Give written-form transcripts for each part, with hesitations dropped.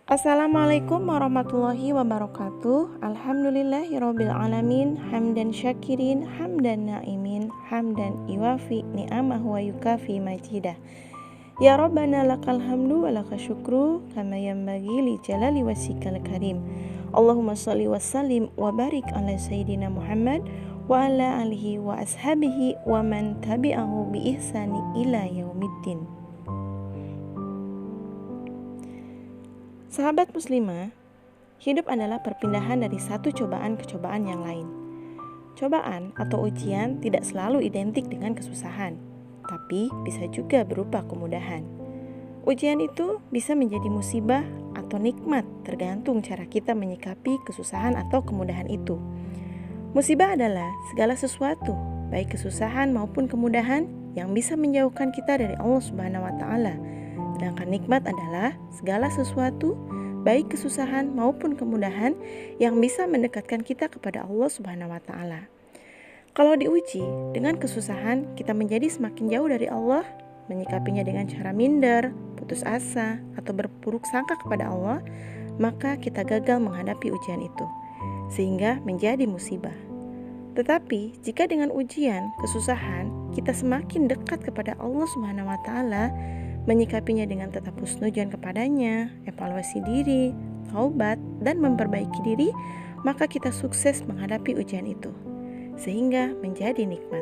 Assalamualaikum warahmatullahi wabarakatuh. Alhamdulillahirabbil alamin, hamdan syakirin, hamdan na'imin, hamdan iwafi ni'amahu wa yukafi majidah. Ya Rabbana lakal hamdu wa lakal syukru kama yanbaghi li jalali wasikal karim. Allahumma shalli wa sallim wa barik ala sayyidina Muhammad wa ala alihi wa ashabihi wa man tabi'ahu bi ihsani ila yaumiddin. Sahabat muslimah, hidup adalah perpindahan dari satu cobaan ke cobaan yang lain. Cobaan atau ujian tidak selalu identik dengan kesusahan, tapi bisa juga berupa kemudahan. Ujian itu bisa menjadi musibah atau nikmat, tergantung cara kita menyikapi kesusahan atau kemudahan itu. Musibah adalah segala sesuatu, baik kesusahan maupun kemudahan, yang bisa menjauhkan kita dari Allah Subhanahu wa Ta'ala. Sedangkan nikmat adalah segala sesuatu, baik kesusahan maupun kemudahan, yang bisa mendekatkan kita kepada Allah Subhanahu wa Ta'ala. Kalau diuji dengan kesusahan, kita menjadi semakin jauh dari Allah, menyikapinya dengan cara minder, putus asa, atau berburuk sangka kepada Allah, maka kita gagal menghadapi ujian itu, sehingga menjadi musibah. Tetapi jika dengan ujian, kesusahan, kita semakin dekat kepada Allah Subhanahu wa Ta'ala, menyikapinya dengan tetap husnudzon kepadanya, evaluasi diri, taubat, dan memperbaiki diri, maka kita sukses menghadapi ujian itu, sehingga menjadi nikmat.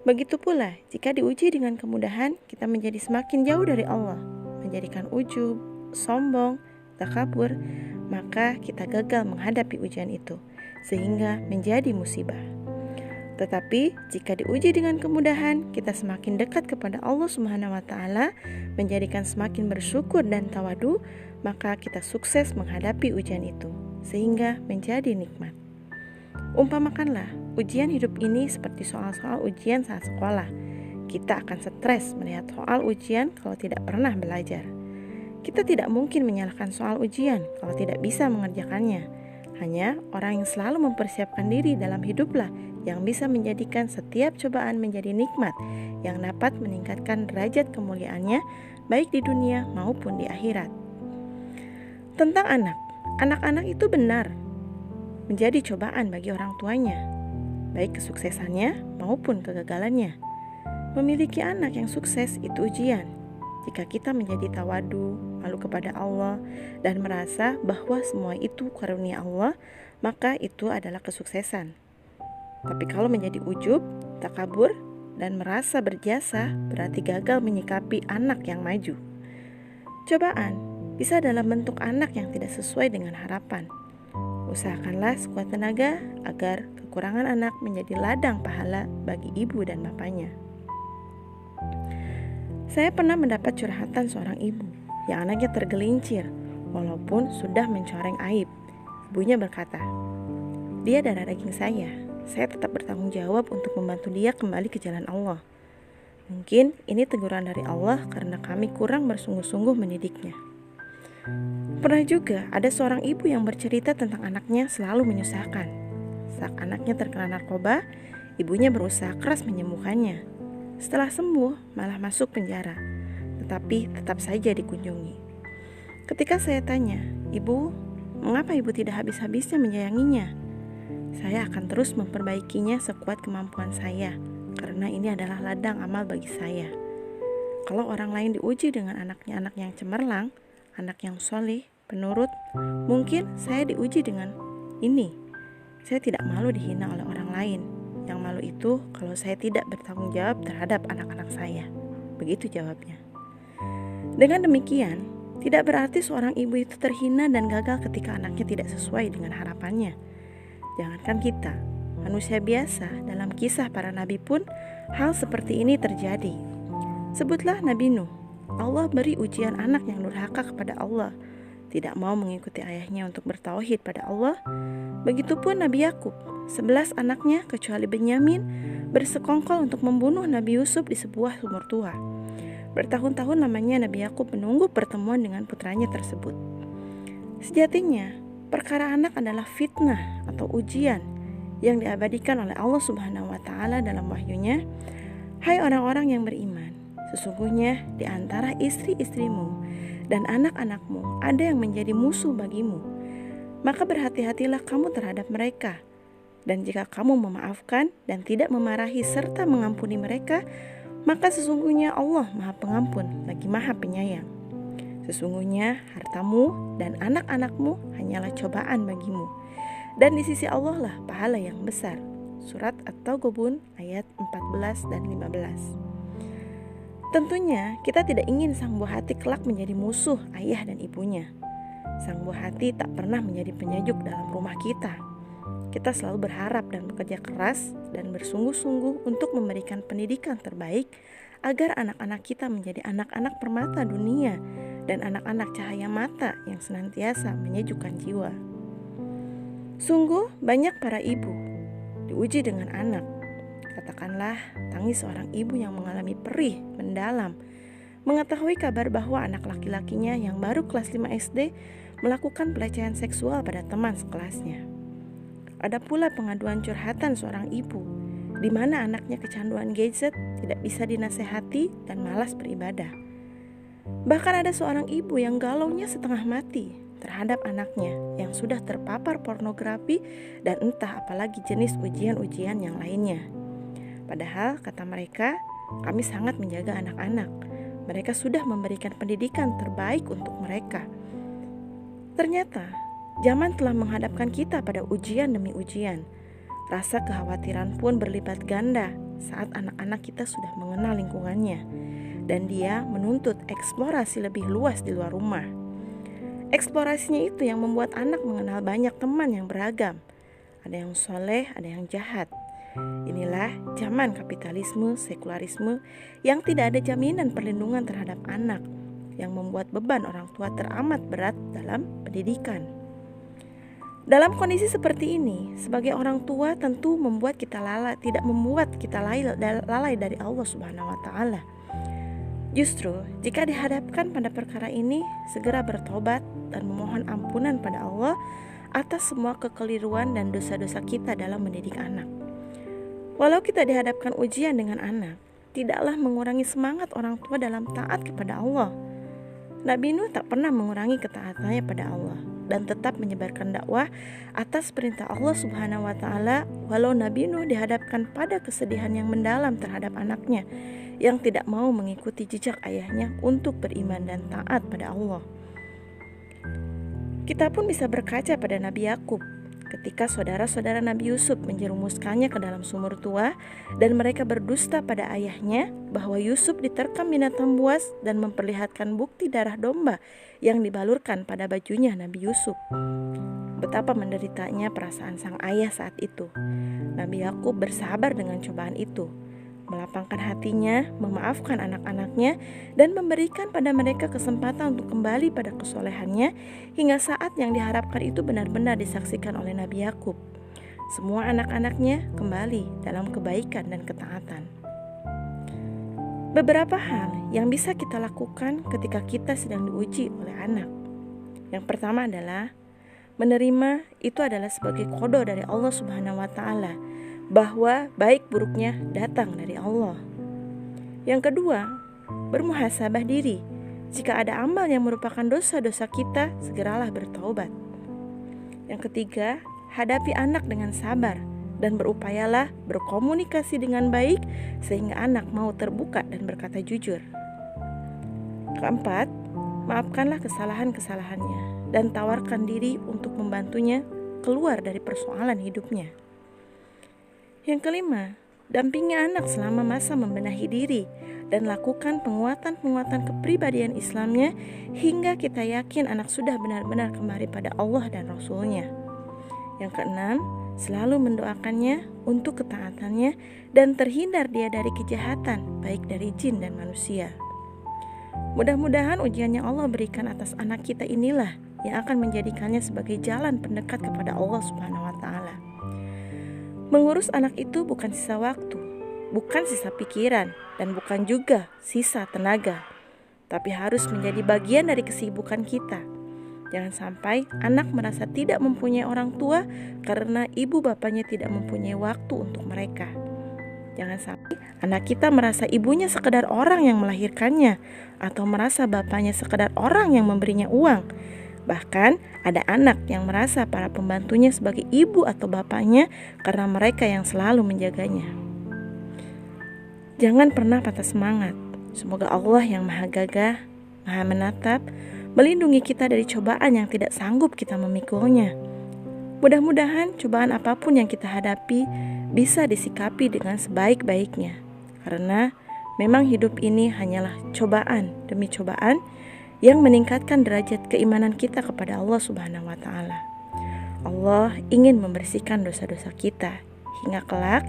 Begitu pula jika diuji dengan kemudahan, kita menjadi semakin jauh dari Allah, menjadikan ujub, sombong, takabur, maka kita gagal menghadapi ujian itu, sehingga menjadi musibah. Tetapi jika diuji dengan kemudahan, kita semakin dekat kepada Allah Subhanahu wa Ta'ala, menjadikan semakin bersyukur dan tawadu, maka kita sukses menghadapi ujian itu, sehingga menjadi nikmat. Umpamakanlah ujian hidup ini seperti soal-soal ujian saat sekolah. Kita akan stres melihat soal ujian kalau tidak pernah belajar. Kita tidak mungkin menyalahkan soal ujian kalau tidak bisa mengerjakannya. Hanya orang yang selalu mempersiapkan diri dalam hiduplah yang bisa menjadikan setiap cobaan menjadi nikmat yang dapat meningkatkan derajat kemuliaannya baik di dunia maupun di akhirat. Tentang anak-anak itu benar menjadi cobaan bagi orang tuanya, baik kesuksesannya maupun kegagalannya. Memiliki anak yang sukses itu ujian. Jika kita menjadi tawadu, malu kepada Allah, dan merasa bahwa semua itu karunia Allah, maka itu adalah kesuksesan. Tapi kalau menjadi ujub, takabur, dan merasa berjasa, berarti gagal menyikapi anak yang maju. Cobaan bisa dalam bentuk anak yang tidak sesuai dengan harapan. Usahakanlah sekuat tenaga agar kekurangan anak menjadi ladang pahala bagi ibu dan bapaknya. Saya pernah mendapat curhatan seorang ibu yang anaknya tergelincir walaupun sudah mencoreng aib. Ibunya berkata, "Dia darah daging saya tetap bertanggung jawab untuk membantu dia kembali ke jalan Allah. Mungkin ini teguran dari Allah karena kami kurang bersungguh-sungguh mendidiknya." Pernah juga ada seorang ibu yang bercerita tentang anaknya selalu menyusahkan. Saat anaknya terkena narkoba, ibunya berusaha keras menyembuhkannya. Setelah sembuh, malah masuk penjara, tetapi tetap saja dikunjungi. Ketika saya tanya, "Ibu, mengapa ibu tidak habis-habisnya menyayanginya?" "Saya akan terus memperbaikinya sekuat kemampuan saya, karena ini adalah ladang amal bagi saya." Kalau orang lain diuji dengan anaknya anak yang cemerlang, anak yang soleh, penurut, mungkin saya diuji dengan ini. Saya tidak malu dihina oleh orang lain. Yang malu itu kalau saya tidak bertanggung jawab terhadap anak-anak saya. Begitu jawabnya. Dengan demikian, tidak berarti seorang ibu itu terhina dan gagal ketika anaknya tidak sesuai dengan harapannya. Jangankan kita, manusia biasa dalam kisah para nabi pun hal seperti ini terjadi. Sebutlah Nabi Nuh. Allah beri ujian anak yang durhaka kepada Allah, tidak mau mengikuti ayahnya untuk bertauhid pada Allah. Begitupun Nabi Yakub, 11 anaknya kecuali Benyamin bersekongkol untuk membunuh Nabi Yusuf di sebuah sumur tua. Bertahun-tahun lamanya Nabi Yakub menunggu pertemuan dengan putranya tersebut. Sejatinya, perkara anak adalah fitnah atau ujian yang diabadikan oleh Allah Subhanahu wa Ta'ala dalam wahyunya. "Hai orang-orang yang beriman, sesungguhnya di antara istri-istrimu dan anak-anakmu ada yang menjadi musuh bagimu, maka berhati-hatilah kamu terhadap mereka. Dan jika kamu memaafkan dan tidak memarahi serta mengampuni mereka, maka sesungguhnya Allah Maha Pengampun lagi Maha Penyayang. Sesungguhnya hartamu dan anak-anakmu hanyalah cobaan bagimu, dan di sisi Allah lah pahala yang besar. Surat At-Taghabun ayat 14 dan 15. Tentunya kita tidak ingin sang buah hati kelak menjadi musuh ayah dan ibunya. Sang buah hati tak pernah menjadi penyejuk dalam rumah kita. Kita selalu berharap dan bekerja keras dan bersungguh-sungguh untuk memberikan pendidikan terbaik agar anak-anak kita menjadi anak-anak permata dunia dan anak-anak cahaya mata yang senantiasa menyejukkan jiwa. Sungguh banyak para ibu diuji dengan anak. Katakanlah tangis seorang ibu yang mengalami perih mendalam mengetahui kabar bahwa anak laki-lakinya yang baru kelas 5 SD melakukan pelecehan seksual pada teman sekelasnya. Ada pula pengaduan curhatan seorang ibu di mana anaknya kecanduan gadget, tidak bisa dinasehati dan malas beribadah. Bahkan ada seorang ibu yang galaunya setengah mati terhadap anaknya yang sudah terpapar pornografi dan entah apalagi jenis ujian-ujian yang lainnya. Padahal kata mereka, kami sangat menjaga anak-anak. Mereka sudah memberikan pendidikan terbaik untuk mereka. Ternyata zaman telah menghadapkan kita pada ujian demi ujian. Rasa kekhawatiran pun berlipat ganda saat anak-anak kita sudah mengenal lingkungannya dan dia menuntut eksplorasi lebih luas di luar rumah. Eksplorasinya itu yang membuat anak mengenal banyak teman yang beragam. Ada yang soleh, ada yang jahat. Inilah zaman kapitalisme, sekularisme yang tidak ada jaminan perlindungan terhadap anak, yang membuat beban orang tua teramat berat dalam pendidikan. Dalam kondisi seperti ini, sebagai orang tua tentu membuat kita tidak membuat kita lalai dari Allah Subhanahu wa Ta'ala. Justru, jika dihadapkan pada perkara ini, segera bertobat dan memohon ampunan pada Allah atas semua kekeliruan dan dosa-dosa kita dalam mendidik anak. Walau kita dihadapkan ujian dengan anak, tidaklah mengurangi semangat orang tua dalam taat kepada Allah. Nabi Nuh tak pernah mengurangi ketaatannya pada Allah dan tetap menyebarkan dakwah atas perintah Allah Subhanahu wa Ta'ala, walau Nabi Nuh dihadapkan pada kesedihan yang mendalam terhadap anaknya yang tidak mau mengikuti jejak ayahnya untuk beriman dan taat pada Allah. Kita pun bisa berkaca pada Nabi Yakub ketika saudara-saudara Nabi Yusuf menjerumuskannya ke dalam sumur tua dan mereka berdusta pada ayahnya bahwa Yusuf diterkam binatang buas dan memperlihatkan bukti darah domba yang dibalurkan pada bajunya Nabi Yusuf. Betapa menderitanya perasaan sang ayah saat itu. Nabi Yakub bersabar dengan cobaan itu, melapangkan hatinya, memaafkan anak-anaknya, dan memberikan pada mereka kesempatan untuk kembali pada kesolehannya hingga saat yang diharapkan itu benar-benar disaksikan oleh Nabi Yakub. Semua anak-anaknya kembali dalam kebaikan dan ketaatan. Beberapa hal yang bisa kita lakukan ketika kita sedang diuji oleh anak. Yang pertama adalah menerima itu adalah sebagai qada dari Allah Subhanahu wa Ta'ala, bahwa baik buruknya datang dari Allah. Yang kedua, bermuhasabah diri. Jika ada amal yang merupakan dosa-dosa kita, segeralah bertaubat. Yang ketiga, hadapi anak dengan sabar dan berupayalah berkomunikasi dengan baik sehingga anak mau terbuka dan berkata jujur. Keempat, maafkanlah kesalahan-kesalahannya dan tawarkan diri untuk membantunya keluar dari persoalan hidupnya. Yang kelima, dampingi anak selama masa membenahi diri dan lakukan penguatan-penguatan kepribadian Islamnya hingga kita yakin anak sudah benar-benar kembali pada Allah dan Rasul-Nya. Yang keenam, selalu mendoakannya untuk ketaatannya dan terhindar dia dari kejahatan baik dari jin dan manusia. Mudah-mudahan ujian yang Allah berikan atas anak kita inilah yang akan menjadikannya sebagai jalan pendekat kepada Allah Subhanahu wa Ta'ala. Mengurus anak itu bukan sisa waktu, bukan sisa pikiran, dan bukan juga sisa tenaga, tapi harus menjadi bagian dari kesibukan kita. Jangan sampai anak merasa tidak mempunyai orang tua karena ibu bapaknya tidak mempunyai waktu untuk mereka. Jangan sampai anak kita merasa ibunya sekedar orang yang melahirkannya, atau merasa bapaknya sekedar orang yang memberinya uang. Bahkan ada anak yang merasa para pembantunya sebagai ibu atau bapaknya karena mereka yang selalu menjaganya. Jangan pernah patah semangat. Semoga Allah yang maha gagah, maha menatap, melindungi kita dari cobaan yang tidak sanggup kita memikulnya. Mudah-mudahan cobaan apapun yang kita hadapi bisa disikapi dengan sebaik-baiknya. Karena memang hidup ini hanyalah cobaan demi cobaan yang meningkatkan derajat keimanan kita kepada Allah Subhanahu wa Ta'ala. Allah ingin membersihkan dosa-dosa kita hingga kelak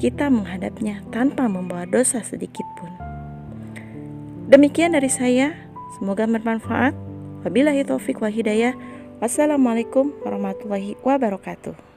kita menghadapnya tanpa membawa dosa sedikit pun. Demikian dari saya, semoga bermanfaat. Wabillahi taufik wal hidayah. Wassalamualaikum warahmatullahi wabarakatuh.